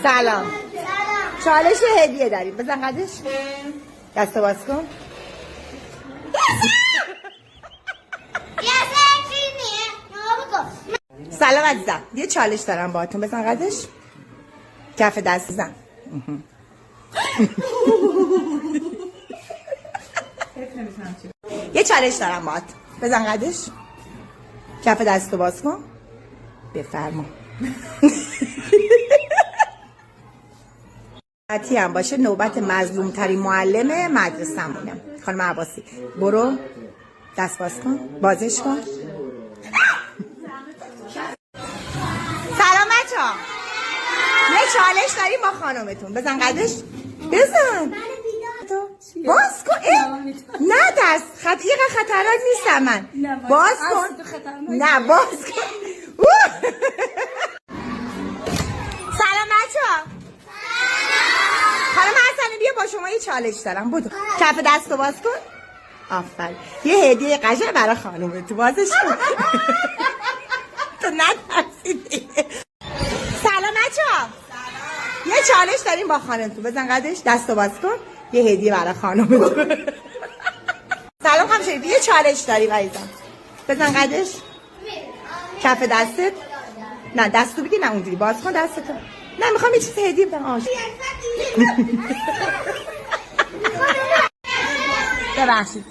سلام. چالش هدیه داریم. بزن قدش. دستو باز کن. سلام عزیزم. یه چالش دارم باهاتون. بزن قدش. کف دست بزن. یه چالش دارم باهات. بزن قدش. کف دستو باز کن. بفرما. حتی هم باشه نوبت مظلوم ترین معلم مدرسه‌مونه. خانم عباسی برو دست باز کن. بازش کن. سلام بچه‌ها. یه چالش داریم با خانمتون. بزن قدش. بزن. باز کن. نه دست یه خطرات نیستم من. باز کن. نه باز کن. سلام بچه‌ها. خانم حسنی بیا با شما یه چالش دارم. بودو کف دستو باز کن. آفرین. یه هدیه قشنگ برای خانومت. بازش کن. تو نترسیدی. سلام بچه‌ها. یه چالش داریم با خانمتون. بزن قدش. دستو باز کن. یه هدیه برای خانومت. سلام همشهری. یه چالش داریم عزیزم. بزن قدش. کف دستت. نه دستو بگی. نه اونجوری باز کن دستتو. نه میخوام یه چیز هدیه بدم. ببخشید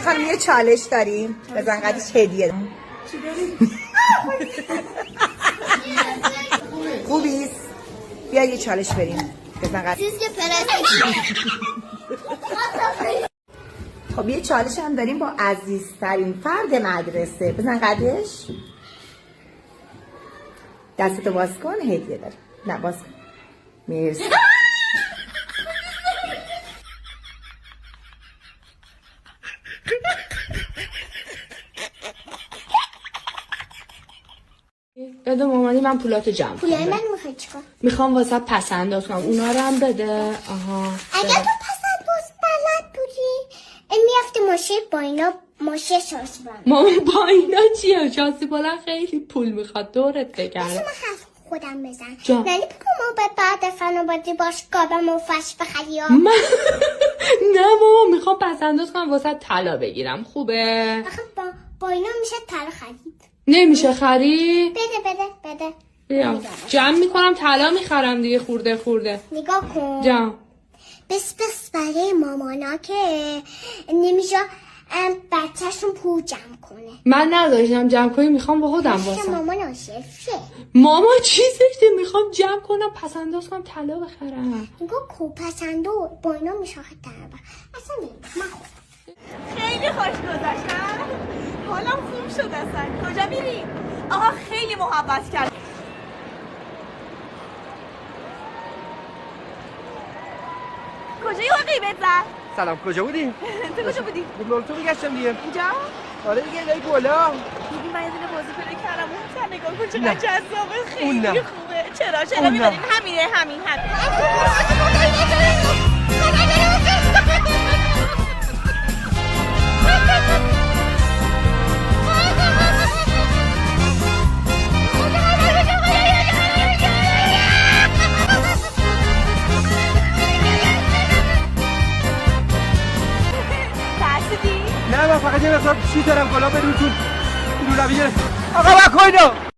خانم یه چالش داریم. بزن قدش هدیه. خوبیست. بیا یه چالش بریم. بزن قدش. خب یه چالش هم داریم با عزیزترین فرد مدرسه. بزن قدش. دستتو باز کن. هدیه داریم. نه باز کن. مرسی. بده مامانی من پولاتو جمع کنم. پولای من میخوای چیکار؟ میخوام واسه پسنداز کنم. اونا رو هم بده. آها. اگر تو پسنداز بلد بودی میافتی ماشه با اینا ماشه شانسی برم. مامان با اینا چیه؟ شانسی بلند خیلی پول میخواد. دورت بگردم. من حرف خودم بزن. جان. نلی بگو ما بعد فنابادی باش گابم و فش بخری ها. من نه مامان میخوام پسنداز کنم واسه طلا بگیرم. خوبه؟ آخه با اینا میشه طلا خرید. نمیشه خرید؟ بده. بیا جمع میکنم طلا میخرم دیگه. خورده نگاه کن. جمع. بس برای مامانا که نمیشه بچهشون پول جمع کنه. من نداشتم جمع کنی. میخوام با خودم واسه مامان آشفشه. ماما چی زشته. میخوام جمع کنم پسنداز کنم طلا بخرم. نگاه کو پسندو با اینا میشه طلا. اصلا من خیلی خوش گذشتم. حالم خوب شد اصلا. کجا میری؟ آقا خیلی محبت کرد. کجایی آقا قیمت زد؟ سلام کجا بودی؟ تو کجا بودی؟ تو میگشتم دیگه. اینجا؟ آره دیگه اینجای بالا. دیدی من یه دونه بازی پیدا کردم. اون تا نگاه کن چقدر جذابه. خیلی نه. خوبه. چرا اون نه. میبریم؟ همین. نه من فقط یه مقدار چیز دارم بالا بریم تو رویه. آقا بکن اینو.